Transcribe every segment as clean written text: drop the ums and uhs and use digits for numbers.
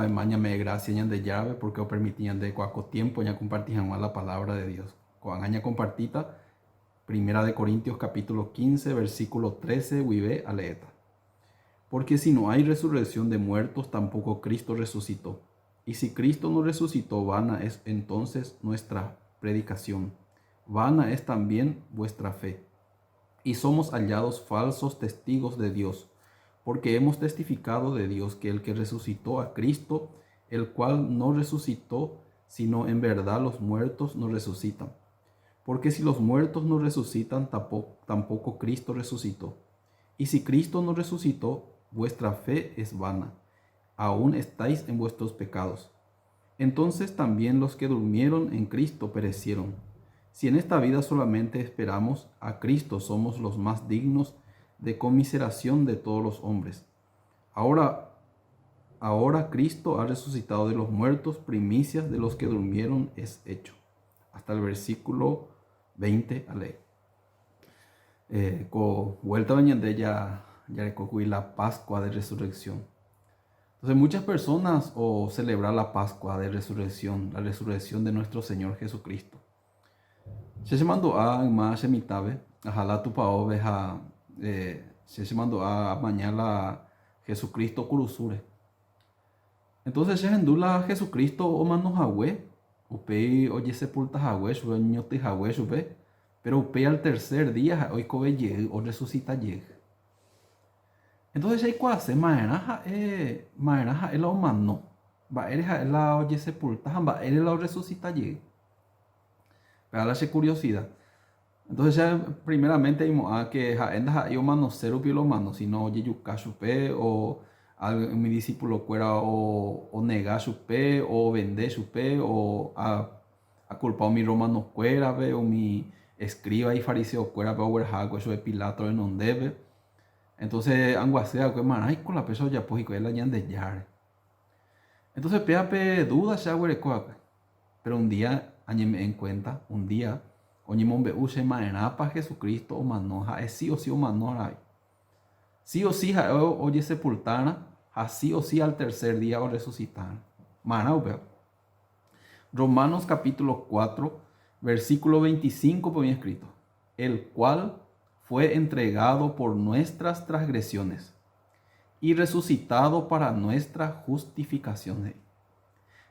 además me gracia ñan de llave porque o permitían de cuaco tiempo ya compartían más la palabra de Dios. Cuando compartita, Primera de Corintios capítulo 15, versículo 13, vive aleeta. Porque si no hay resurrección de muertos, tampoco Cristo resucitó. Y si Cristo no resucitó, vana es entonces nuestra predicación. Vana es también vuestra fe. Y somos hallados falsos testigos de Dios, porque hemos testificado de Dios que el que resucitó a Cristo, el cual no resucitó, sino en verdad los muertos no resucitan. Porque si los muertos no resucitan, tampoco Cristo resucitó. Y si Cristo no resucitó, vuestra fe es vana. Aún estáis en vuestros pecados. Entonces también los que durmieron en Cristo perecieron. Si en esta vida solamente esperamos a Cristo, somos los más dignos de conmiseración de todos los hombres. Ahora Cristo ha resucitado de los muertos, primicias de los que durmieron es hecho. Hasta el versículo 20 a ley. Vuelta de ya la Pascua de Resurrección. Entonces muchas personas o celebran la Pascua de Resurrección, la resurrección de nuestro Señor Jesucristo. Se mandó a más semitabe, a tu paoveja, se mandó a mañana Jesucristo curusure. Entonces se endula Jesucristo o manojahue, upe oye sepulta jahue, sube ñote jahue, sube, pero upe al tercer día hoy cobe lleg o resucita lleg. Entonces hay cuase maeraja el humano, va eres la oye sepulta, va eres la resucita lleg. Para la curiosidad. Entonces ya primeramente vimos que jaenda yo mano cero pilo mano, sino oye yucashupe o mi discípulo cuera o nega chupe o vende chupe o a culpado mi romano cuera ve o mi escriba y fariseo cuera ve o verjago eso de Pilato en donde debe. Entonces anguasea que man ay con la peso ya pues y que la ñan de yar. Entonces peape duda ya güere coaca. Pero un día añeme en cuenta, un día oñimombe use maenapa Jesucristo o manoja es sí o sí o manoja. Sí o sí oye sepultana, así o sí al tercer día o resucitar. Romanos capítulo 4, versículo 25 por mi escrito. El cual fue entregado por nuestras transgresiones y resucitado para nuestra justificación.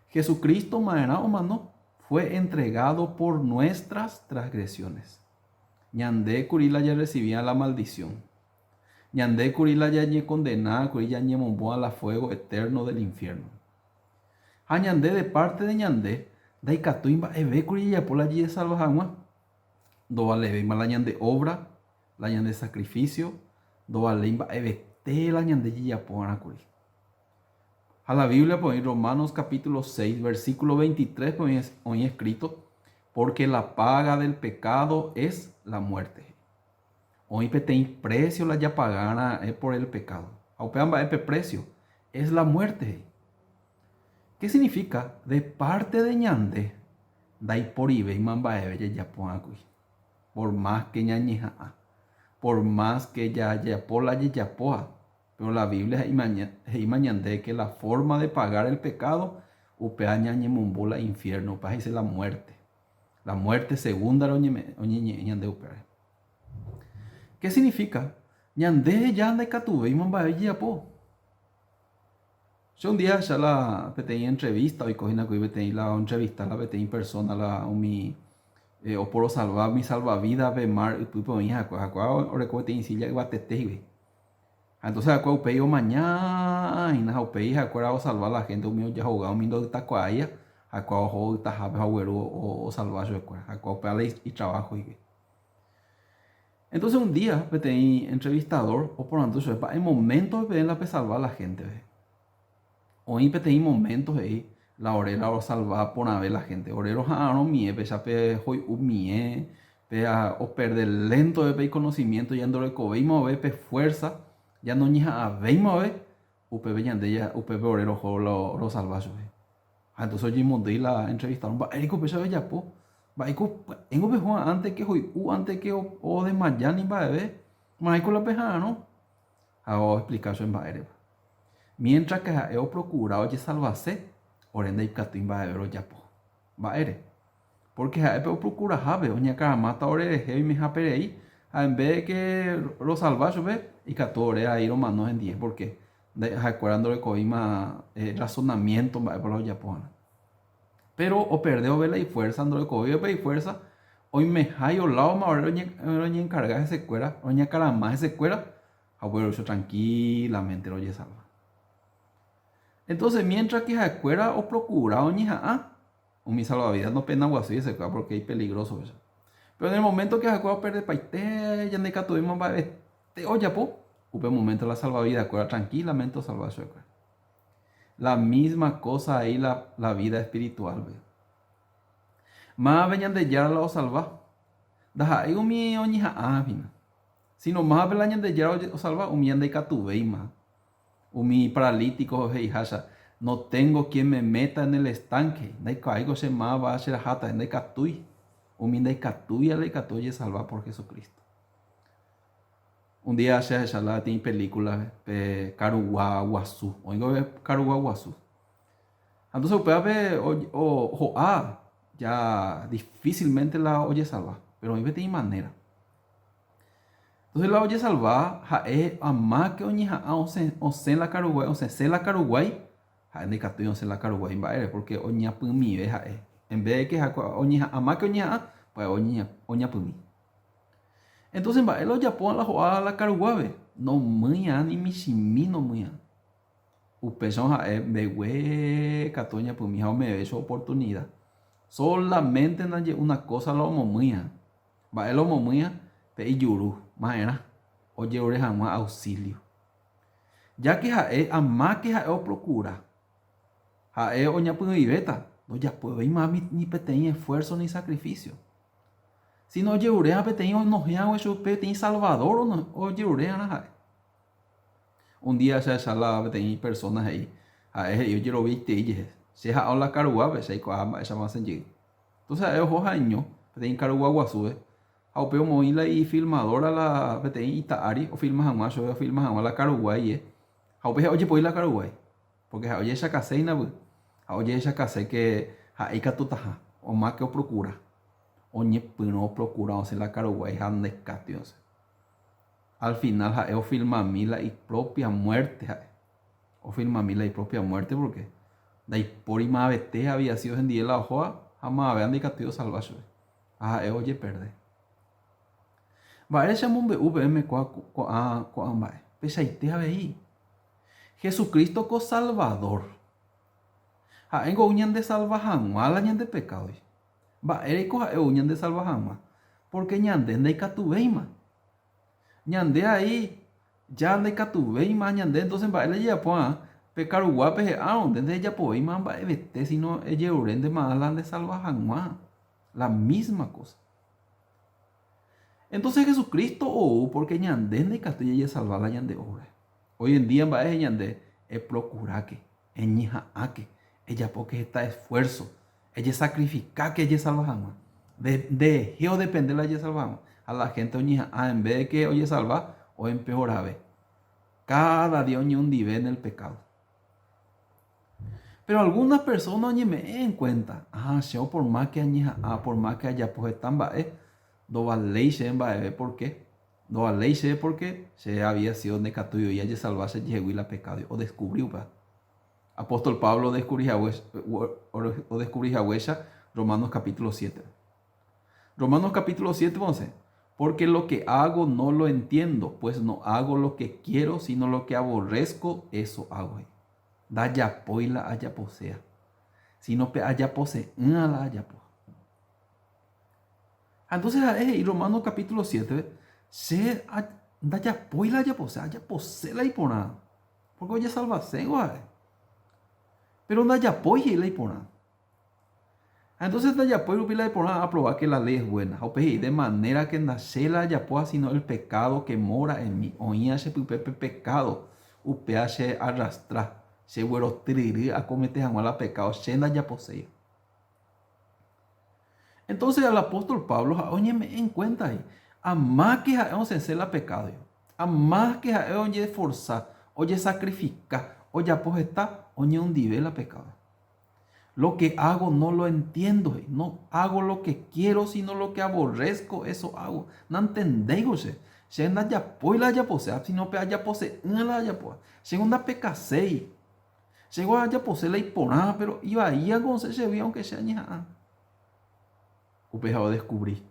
Jesucristo, maena o mano, fue entregado por nuestras transgresiones. Ñande curila ya recibía la maldición. Ñande curila ya ñe condenada, curila ñe momboa la fuego eterno del infierno. A ñande de parte de ñande, dai catuimba eve curila por la de salvajagua. Do vale ve la ñande obra, la ñande sacrificio, do vale imba eve te la ñande ya por curila. A la Biblia, pues en Romanos capítulo 6, versículo 23, pues hoy escrito, porque la paga del pecado es la muerte. Hoy tenéis precio la ya pagana es por el pecado. Aupeamba el precio es la muerte. ¿Qué significa? De parte de ñande, dai por ibe y mamba ya por más que ñañeja, por más que ya por la ya poa. Pero la Biblia es mañande que la forma de pagar el pecado upea ñañemumbola infierno, para dice la muerte. La muerte segunda ñande upea. ¿Qué significa? Ñande ya anda catuve y mamba ya po. Yo un día ya la petei entrevista hoy cogina que petei la entrevista la petei en persona la o por salvar mi salvavidas ve mar y pupo mi hija o recote en silla que tete. Entonces acá upei o mañana y na upei acá o salvar la gente o mío ya jugado mindo de tacuaya acá o tajabe o salvar yo acá upei y trabajo y entonces un día petei entrevistador o por tanto yo en momentos de la pe salvar la gente hoy petei momentos ahí la orela o salvar por ver la gente orero no mie pe ya pe hoy mie pe o perder lento de pe conocimiento y ando recoveimo ve pe fuerza ya no ni a veimo ve upe veñande ya upe orero lo salvaje entonces yo mondí la entrevistaron va erico pe ya ve ya po va ico engo pe Juan antes que hoy antes que o de mañana va ve maico la peja no a explicar eso en baere Mientras que he procurado que salvase, orenda y catuin va a ver ya po. Va a ere. Porque he procura jabe, oña caramata ore heavy me japerei, en vez de que lo salvaje ve, y catore ahí lo manos en 10, porque recuerdo de coima razonamiento va a ver ya po. Pero o perdeo vela y fuerza, ando de coima y fuerza, hoy me hay o lado ma ore oña encarga ese cuera, oña carama ese cuera, abuelo yo tranquilamente lo salva. Entonces, mientras que jacuera o procura oña o mi salvavidas no pena guasí ese cuera porque es peligroso eso. Pero en el momento que jacuera perde paite, ya ne tuvimos va te oya po, upe momento la salvavidas cuera tranquilamente o salva su cuera. La misma cosa ahí la vida espiritual, ve. Más venían de ya la o salva. Daja ahí mi oña vina. Sino más venían de ya o salva, umían de catuveima. Mi paralítico heijasha, no tengo quien me meta en el estanque. Dai caigo se ma va a ser jata, dai catui. Umi dai catui ale catuye salva por Jesucristo. Un día se shala tiene película de Caruguá Guazú. Oigo Caruguá Guazú. Entonces puede ver ya difícilmente la oye salva, pero hoy tiene manera. Entonces la oye salva, a más que oña o se la Caruguay, o se la Caruguay, de catuyo se la Caruguay va porque oña pumi ve en vez de que oña a más que oña pues oña pumi. Entonces va el oya pon la jugada la Caruguay, no muy ni michimi no muy. Upechon de we catoña pumi o me ve su oportunidad. Solamente una cosa lo momuya. Va el momuya pe yuru. Maera, oye oreja más auxilio. Ya que a más que o procura, oña puede viveta, no ya puede ir más ni peteño esfuerzo ni sacrificio. Si no oye oreja peteño no o eso peteño salvador o no oye oreja na. Un día se sala peteño personas ahí, yo quiero viste y se ha la caruá, se ha esa más en llegue. Entonces ojo año peteño caruá guasue. Ao peu moila y filmadora la PTI Itaari o filmas a más o filmas a la Caruguay ao pe oye pues la Caruguay porque oye esa caseina oye esa case que ahí catutaja o más que o procura oñe no procura o se la Caruguay ande catios al final o filma mila y propia muerte o filma mila y propia muerte porque de ahí por y más vete había sido en día la hoja jamás habían de catios salvaje oye perde. Va a ser un VM con pesaite a ver Jesucristo co Salvador. En uñan de salvajan, mala ñan de pecado. Va a co uñan de salvajan, porque ñande de catuveima. Ñande ahí, ya de catuveima, ñande, entonces va a ya pues pecar guape, donde ella poema va a vete, sino ella uren de mala de salvajan, la misma cosa. Entonces Jesucristo porque ñande de catuya y salvar la ñande obra. Hoy en día va a ñande es procurar que ñija que ella porque está esfuerzo, ella sacrifica que ella salva de geo depende la ella salvamos a la gente ñija en vez de que oye salva o empeora ve. Cada día oye un nivel en el pecado. Pero algunas personas oye me en cuenta, yo por más que ñija por más que haya pues están va do ley se ¿por qué? Do ley se porque se había sido necatuyo y ella salvarse llegó y la pecado o descubrió pa. Apóstol Pablo descubrió a huella Romanos capítulo 7. Romanos capítulo 7, 11. Porque lo que hago no lo entiendo, pues no hago lo que quiero, sino lo que aborrezco, eso hago. Da ya poila haya posea. Si no haya pose, la haya po. Entonces, y Romanos capítulo 7, se da ya poila haya posee la hipona. Porque oye salvación, guay. Pero da ya poila la hipona. Entonces da ya poila la hipona a probar que la ley es buena. De manera que nace la ya poa, sino el pecado que mora en mí. Oía se pecado. Upea se arrastra. Se vuelo triri a cometer la pecado. Se da ya posee. Entonces al apóstol Pablo, oye, me en cuenta ahí, a más que se la pecado, a más que oye forzar, oye sacrificar, o ya pues está, o ni un nivel pecado. Lo que hago no lo entiendo, no hago lo que quiero, sino lo que aborrezco, eso hago. No entendéis, si anda ya pues la ya posee, si no ya posee, no la ya pues. Segunda pecasei, llegó a ya posee la hiponada, pero iba ahí a conocer se vio aunque sea ña. Upea o descubrí,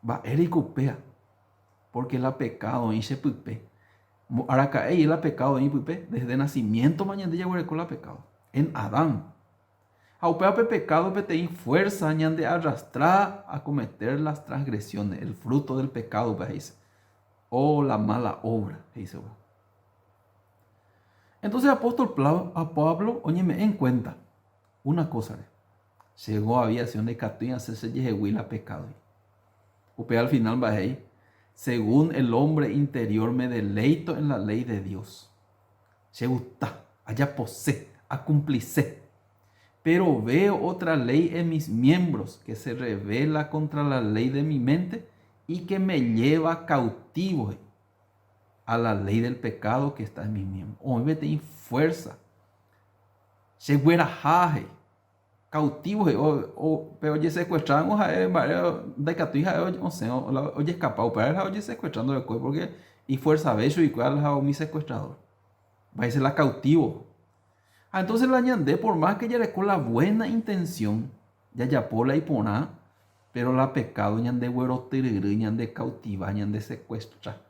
va Eric upea, porque la pecado y se pupe. Ahora cae la pecado y pupe, desde nacimiento mañana ya con la pecado. En Adán. Aupea pecado te fuerza de arrastrar a cometer las transgresiones, el fruto del pecado, dice. O la mala obra, dice. Entonces apóstol Pablo, óyeme en cuenta una cosa. Llegó a aviación de Catuy a hacerse la pecado. Upea al final va ahí. Según el hombre interior me deleito en la ley de Dios. Se gusta, allá posee, a cumplice. Pero veo otra ley en mis miembros que se revela contra la ley de mi mente y que me lleva cautivo a la ley del pecado que está en mis miembros. Hoy me tengo fuerza. Se fuera jaje. Cautivo, pero oye secuestraron, de que tu hija, oye escapado, pero oye secuestrando después, porque y fuerza de eso y cuál es mi secuestrador. Va a ser la cautivo. Entonces la ñandé, por más que ella con la buena intención, ya por la hipona, pero la pecado ñandé güero tiriri, ñandé cautiva, ñandé secuestra.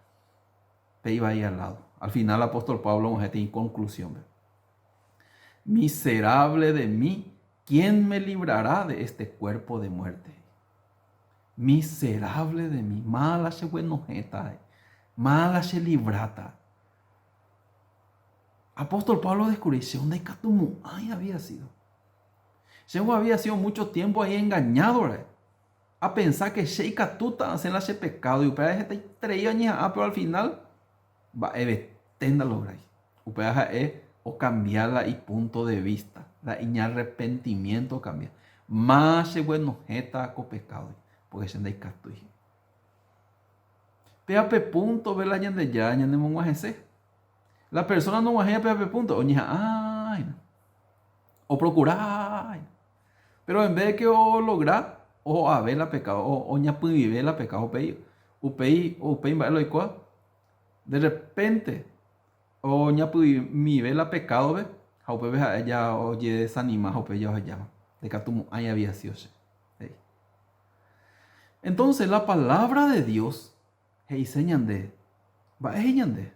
Te iba ahí al lado. Al final el apóstol Pablo en conclusión. Miserable de mí, ¿quién me librará de este cuerpo de muerte? Miserable de mí, mala se buenojeta, mala se librata. Apóstol Pablo descubrió de Catumu, ay, había sido. Según había sido mucho tiempo ahí engañado, ¿verdad? A pensar que Sheikha tuta hacen ese pecado y upea este 3 años, pero al final va a tenda lograr. Upea es o cambiarla y punto de vista, la iña arrepentimiento cambia. Más se bueno jeta con pecado, porque se anda catuí. Peape punto ve la ñande ya, ñande monguajese. La persona no va a peape punto, oña, ay, o procurar. Pero en vez de que o lograr, o a ver la pecado, o ña vive la pecado, upei va lo igual. De repente, o ña mi ve la pecado, ve, jaupe ve a ella oye desanima, jaupe ya llama. De que tu ay había sido. Entonces la palabra de Dios, enseñan de, va enseñan de,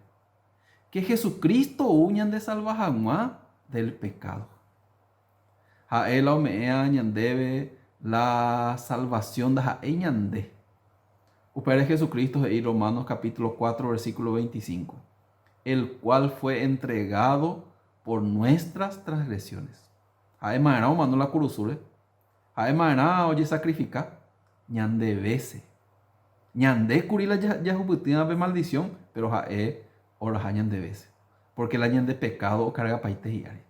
que Jesucristo uñan de salvajanua del pecado. A él me debe la salvación de Jaeñande. Upere Jesucristo en Romanos capítulo 4 versículo 25. El cual fue entregado por nuestras transgresiones. Además, no la cruzule. Además, oye sacrifica. Ñande vese. Ñande curila ya jubutina de maldición, pero jae ora ñande vese. Porque la ñande pecado carga paite y are.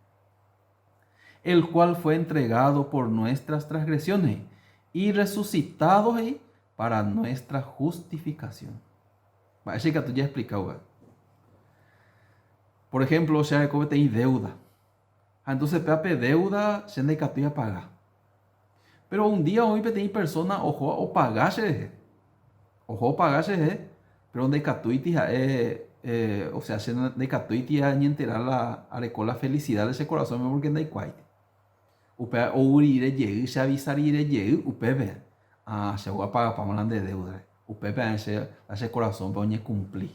El cual fue entregado por nuestras transgresiones y resucitado para nuestra justificación. Así que tú ya explicado. Por ejemplo, si hay que deuda. Entonces, pepe deuda, se ne capilla paga. Pero un día hoy pedí persona ojo o pagase. Ojo pagase, pero donde catuiti o sea, se de catuiti a ni enterar la felicidad de ese corazón porque no hay cuaite. Upe o urire llegue, se avisar ire llegue, upe ve. Se va a pagar para hablar de deuda. Upe ve ese corazón para no cumplir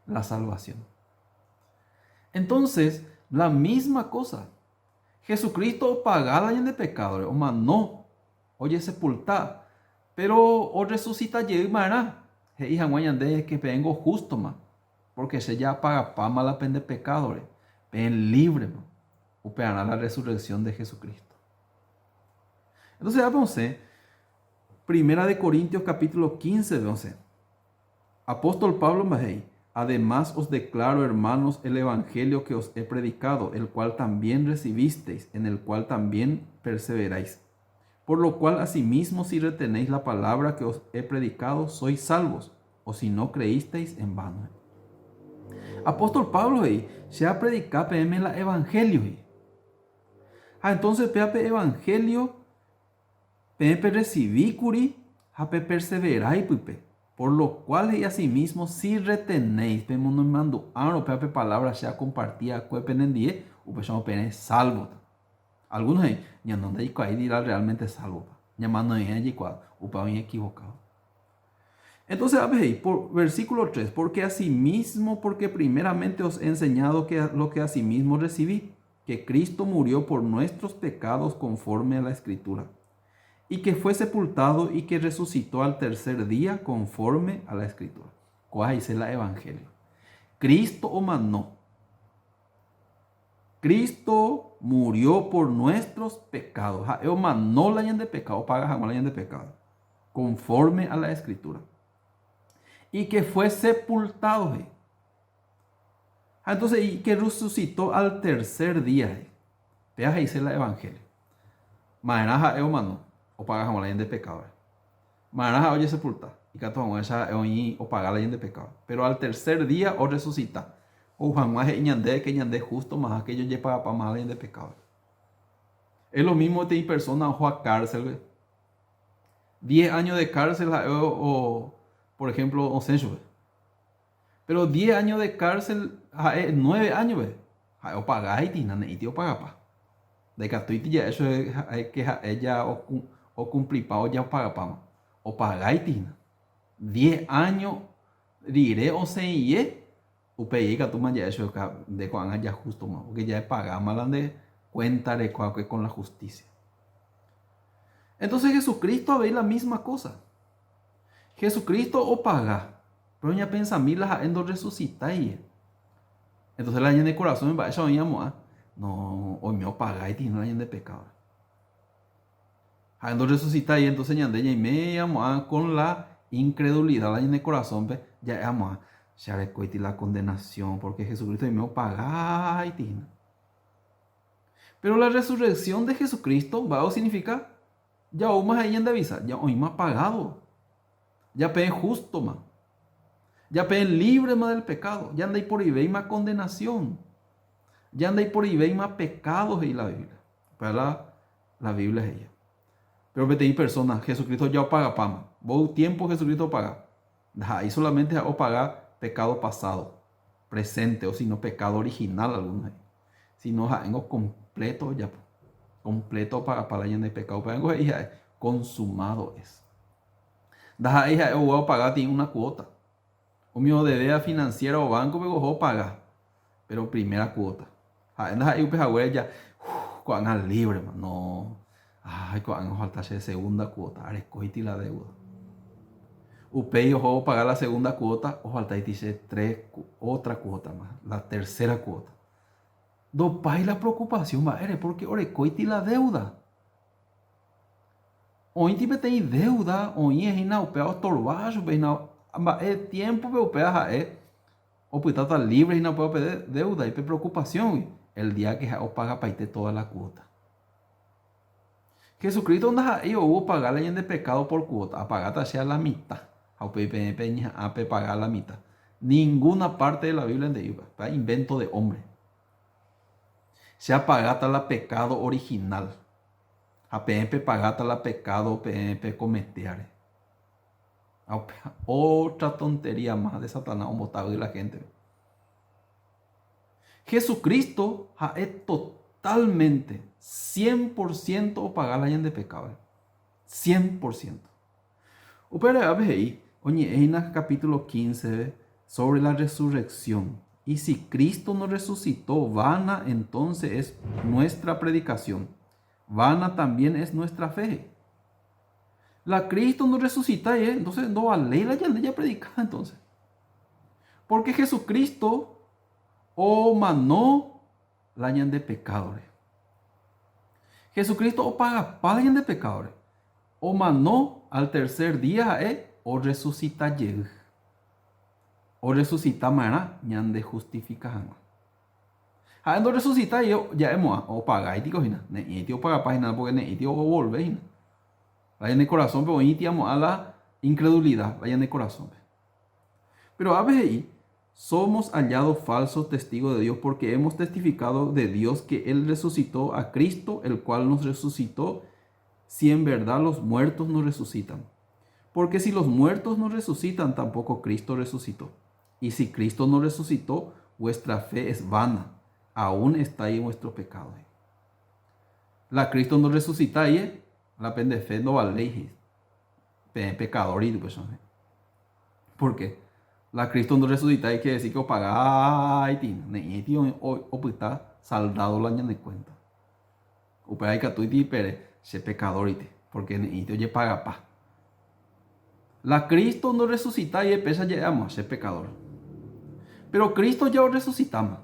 la salvación. Entonces, la misma cosa. Jesucristo pagaba la de pecado, o más no, oye sepultar, pero o resucita y mará. Hija de que vengo justo más, porque se ya paga para la pena de pecado, ven libre, o pegará la resurrección de Jesucristo. Entonces, vamos a Primera de Corintios capítulo 15, 11. Apóstol Pablo Mahei. Además os declaro, hermanos, el evangelio que os he predicado, el cual también recibisteis, en el cual también perseveráis. Por lo cual, asimismo, si retenéis la palabra que os he predicado, sois salvos, o si no creísteis en vano. Apóstol Pablo ahí, se ha predicado PM la evangelio ahí. Entonces pepe evangelio, pepe recibí curi, hape perseveráis pipe. Por lo cual y asimismo si retenéis, pe mundo mando aro pepe palabra sea compartida cuepen en die, upechamo pene salvo. Algunos ahí, ya no de ahí dirá realmente salvo. Llamando en allí cual, upa bien equivocado. Entonces, por versículo 3, porque asimismo, porque primeramente os he enseñado que lo que asimismo recibí, que Cristo murió por nuestros pecados conforme a la Escritura, y que fue sepultado y que resucitó al tercer día conforme a la Escritura. ¿Cuál es el Evangelio? Cristo o manó. Cristo murió por nuestros pecados. O manó la de pecado, paga la de pecado, conforme a la Escritura. Y que fue sepultado. Entonces, y que resucitó al tercer día. Vea ahí el Evangelio. Maeraja o mano, o paga la de pecado. Maeraja oye sepultar. Y que todo esa o paga la de pecado. Pero al tercer día o resucita. O jamás ñande que ñande justo más aquello ya paga para más la de pecado. Es lo mismo que persona o a cárcel. 10 años de cárcel o por ejemplo, o censo. Pero 10 años de cárcel, 9 años, o pagáis, y tío paga pa. De que ya eso es que ella o cumplir pa o ya paga pa. O pagáis, 10 años, diré o se y o pegué que tú me ya eso de cuando ya justo más, porque ya es pagar más de cuenta de que con la justicia. Entonces Jesucristo ve la misma cosa. Jesucristo o paga, pero ya pensa mí las endo resucitáis. Entonces la gente de corazón va a echar no, hoy me paga y tiene la gente de pecado. Endo resucitáis, entonces ya y me con la incredulidad, la gente de corazón, ya vamos a echar la condenación, porque Jesucristo me paga y tiene. Pero la resurrección de Jesucristo va a significar, ya aún más ahí en divisa, ya hoy más pagado. Ya peden justo, más. Ya peden libre más del pecado. Ya andáis por ahí más condenación. Ya andáis por ahí más pecados en la Biblia. Para la Biblia es ella. Pero vete ahí personas, Jesucristo ya paga pama. Vos tiempo Jesucristo paga. Ahí solamente o paga pecado pasado, presente, o si no pecado original algunos ahí. Si no, tengo completo ya. Completo para la llena de pecado. Pero ahí consumado es. Da hija eu vou pagar tem una cuota. O meu deve financiera o banco me vou pagar. Pero primera cuota. Da aí o pejagué já con al libre, mano. No. Ai, con falta de segunda cuota. Arescoiti la deuda. O pei o pagar la segunda cuota, o falta de otra cuota más, la tercera cuota. Do pai la preocupación va a porque orecoiti la deuda. Hoy te tem deuda, hoy es inaupea o torbajo, el tiempo europea o pues está libre y no puedo pedir deuda y preocupación el día que o paga para irte toda la cuota. Jesucristo no hubo pagar la de pecado por cuota, a pagar hacia la mitad, a pagar la mitad. Ninguna parte de la Biblia de Iba, invento de hombre. Se ha pagado la pecado original. A PMP pagata la pecado PMP cometer. Otra tontería más de Satanás o botado de la gente. Jesucristo es totalmente 100% pagar la gente de pecado. 100%. Pero a ver ahí, oye, en el capítulo 15 sobre la resurrección. Y si Cristo no resucitó, vana entonces es nuestra predicación. Vana también es nuestra fe. La Cristo no resucita, entonces no vale la ya predicada entonces. Porque Jesucristo o manó la de pecadores. Jesucristo o paga para la de pecadores. O manó al tercer día o resucita lleg. O resucita mañana ñan de justificación. No resucita yo ya hemos o paga y digo y tío paga página porque y tío volver vayan de corazón pero y tío a la incredulidad vayan de corazón pero a veces ahí somos hallados falsos testigos de Dios porque hemos testificado de Dios que Él resucitó a Cristo, el cual nos resucitó, si en verdad los muertos no resucitan. Porque si los muertos no resucitan, tampoco Cristo resucitó. Y si Cristo no resucitó, vuestra fe es vana, aún está ahí vuestro pecado. La Cristo no resucita ahí, la pendefe no vale, pecador y persona. ¿Por qué? La Cristo no resucita hay que decir que o pagáis, o está saldado la año de cuenta. O para que tú y pere, se pecador y porque ni te oye paga pa. La Cristo no resucita y pesa ya amo, ser pecador. Pero Cristo ya o resucitamos.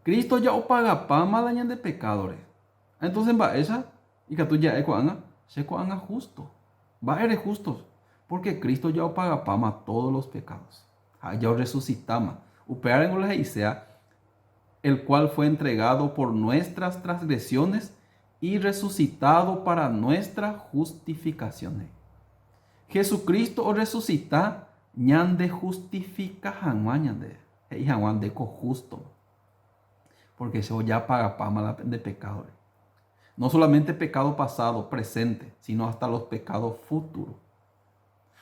Cristo ya o paga pa malañan de pecadores. Entonces va esa y que tú ya se coanga justo. Va eres justos. Porque Cristo ya o paga pa todos los pecados. Ya o resucitamos. Upear en la Isea, el cual fue entregado por nuestras transgresiones y resucitado para nuestra justificación. Jesucristo o resucita ñande justifica ñande y de co justo, porque eso ya paga pama de pecado. No solamente pecado pasado, presente, sino hasta los pecados futuros.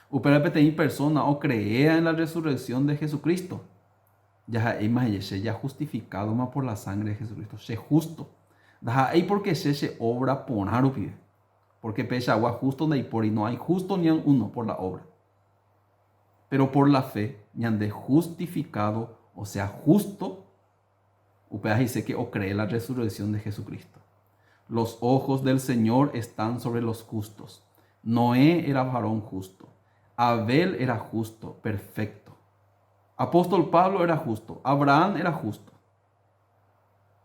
Uperapete persona o crea en la resurrección de Jesucristo. Ya justificado más por la sangre de Jesucristo. Se justo. Y porque se obra ponar pide. Porque pesa agua justo no hay por y no hay justo ni uno por la obra. Pero por la fe, de justificado, o sea, justo, dice que o cree la resurrección de Jesucristo. Los ojos del Señor están sobre los justos. Noé era varón justo. Abel era justo, perfecto. Apóstol Pablo era justo. Abraham era justo.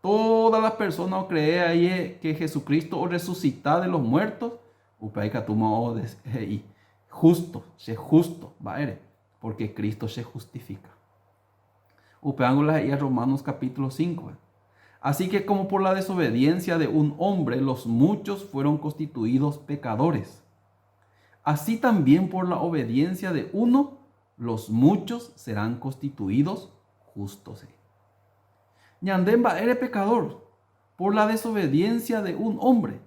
Todas las personas creen ahí que Jesucristo o resucita de los muertos, justo, se justo, va a porque Cristo se justifica. Upeángulas ahí a Romanos capítulo 5. Así que como por la desobediencia de un hombre los muchos fueron constituidos pecadores, así también por la obediencia de uno los muchos serán constituidos justos. Ñandemba eres pecador por la desobediencia de un hombre.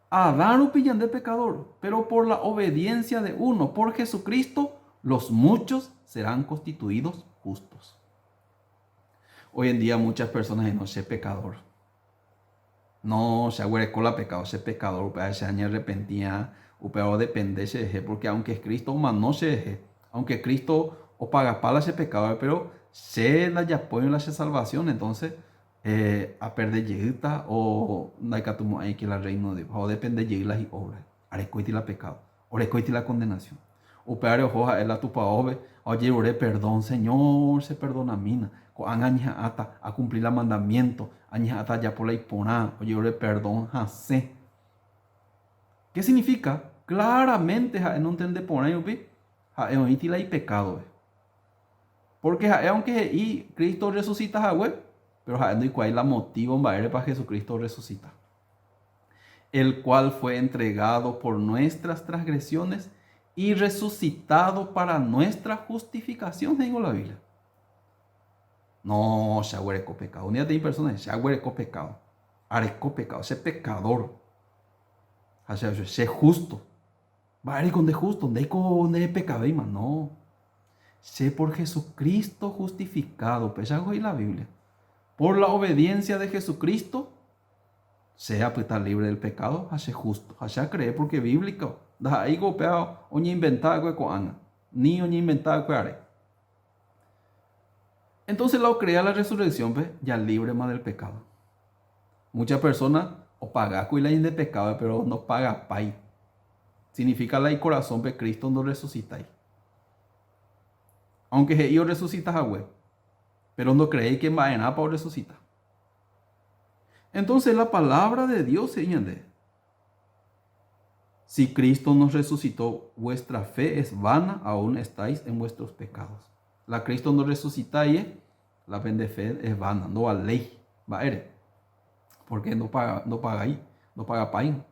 Adán upillan de pecador, pero por la obediencia de uno, por Jesucristo, los muchos serán constituidos justos. Hoy en día muchas personas no sé pecador. No se agüerecó la pecado, ese pecador, se añe arrepentía, pero depende ese, porque aunque es Cristo, no se deje, aunque Cristo o paga para ese pecado, pero se la ya pone la salvación, entonces a perder llegita o naikatumo hay que la reino de o depende de las y obras arecoiti la pecado orecoiti la condenación o peare hoja el tu paove oye ore perdón Señor se perdona mina con aña ata a cumplir el mandamiento aña ata ya por la ipona oye ore perdón hace. ¿Qué significa? Claramente no entiende por ahí oiti la y pecado porque aunque Cristo resucita a web pero ¿y cuál es la motivo para Jesucristo resucita? El cual fue entregado por nuestras transgresiones y resucitado para nuestra justificación, digo la Biblia. No, se agüereco pecado. Unidad de personas, se agüereco pecado. Areco pecado, ese pecador. Ese justo. Va a ir con de justo, donde de pecado, no. Sé por Jesucristo justificado, pues hago ahí la Biblia. Por la obediencia de Jesucristo, sea pues estar libre del pecado, hace justo, hace creer porque es bíblico. Da ahí golpeado, oña inventada que coana, ni oña inventada que haré. Entonces la crea la resurrección, pues, ya libre más del pecado. Muchas personas o pagan con la de pecado, pero no paga pay. Significa la y corazón de Cristo no resucita. Aunque ellos resucitan a web. Pero no creéis que va a nada para resucitar. Entonces la palabra de Dios se entiende. Si Cristo nos resucitó, vuestra fe es vana, aún estáis en vuestros pecados. La Cristo nos resucita y la fe es vana, no a ley, va a ir. Porque no paga ahí, no paga paín.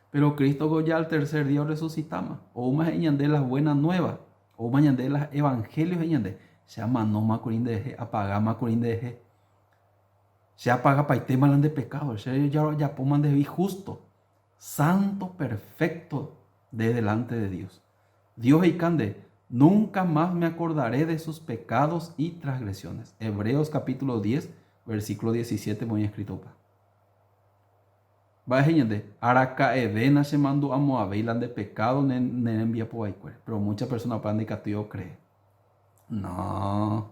Pero Cristo ya al tercer día resucitamos. O más de las buenas nuevas. O mañana de los evangelios, ñande, se llama no macurín de eje, apaga macurín de eje. Se apaga paite malan de pecado, se ya poman de justo, santo, perfecto de delante de Dios. Dios y cande, nunca más me acordaré de sus pecados y transgresiones. Hebreos capítulo 10, versículo 17, muy escrito pa. Va gente, araca edena se mandó a Moabilan de pecado, ne envía por ahí, pero muchas personas para que yo cree. No,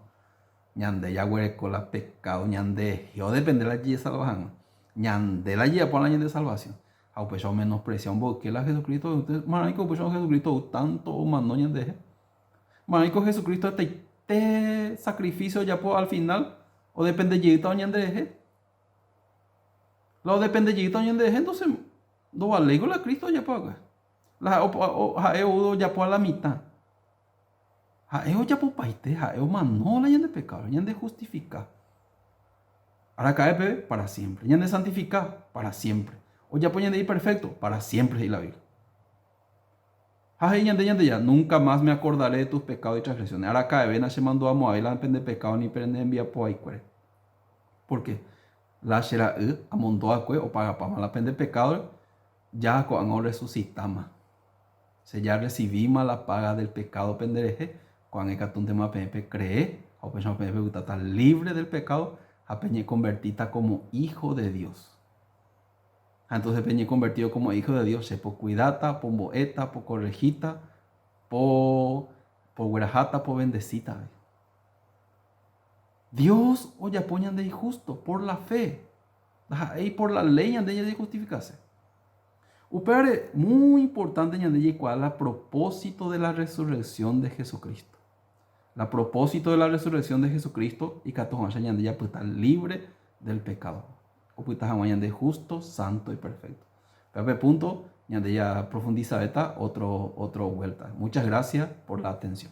ñande ya con la pecado, ñande, yo depende de la guía de salvación, ñande la guía por la de salvación. A pues yo menosprecian porque la Jesucristo, usted, marico, pues yo Jesucristo tanto humano ñande. Marico Jesucristo te sacrificio ya por al final, o depende de ñande. Lo depende de entonces no vale con la Cristo ya paga. La o ya por la mitad. O ya por paite, o manó la de pecado, de justificar. Ahora cae para siempre, de santificar para siempre. O ya ponen de ir perfecto para siempre y la Biblia. Ya, nunca más me acordaré de tus pecados y transgresiones. Ahora cae ven a se mandó a Moab la de pecado ni prende envía por ahí. ¿Por qué? La shera amontó a o para la pena de pecado ya cuando resucitamos se ya recibimos la paga del pecado pendereje cuando el catún tema pepe cree o pues no pepe está libre del pecado a peñe convertida como hijo de Dios. Entonces peñe convertido como hijo de Dios se por cuidata por boeta por corregita por guerajata por bendecita. Dios o ya ponen de injusto por la fe. Y por la ley de ella de justificarse. Upere muy importante de cuál es el propósito de la resurrección de Jesucristo. El propósito de la resurrección de Jesucristo y que todos ya pues estar libre del pecado. O pues estar de justo, santo y perfecto. Pero punto, ya profundiza esta otro vuelta. Muchas gracias por la atención.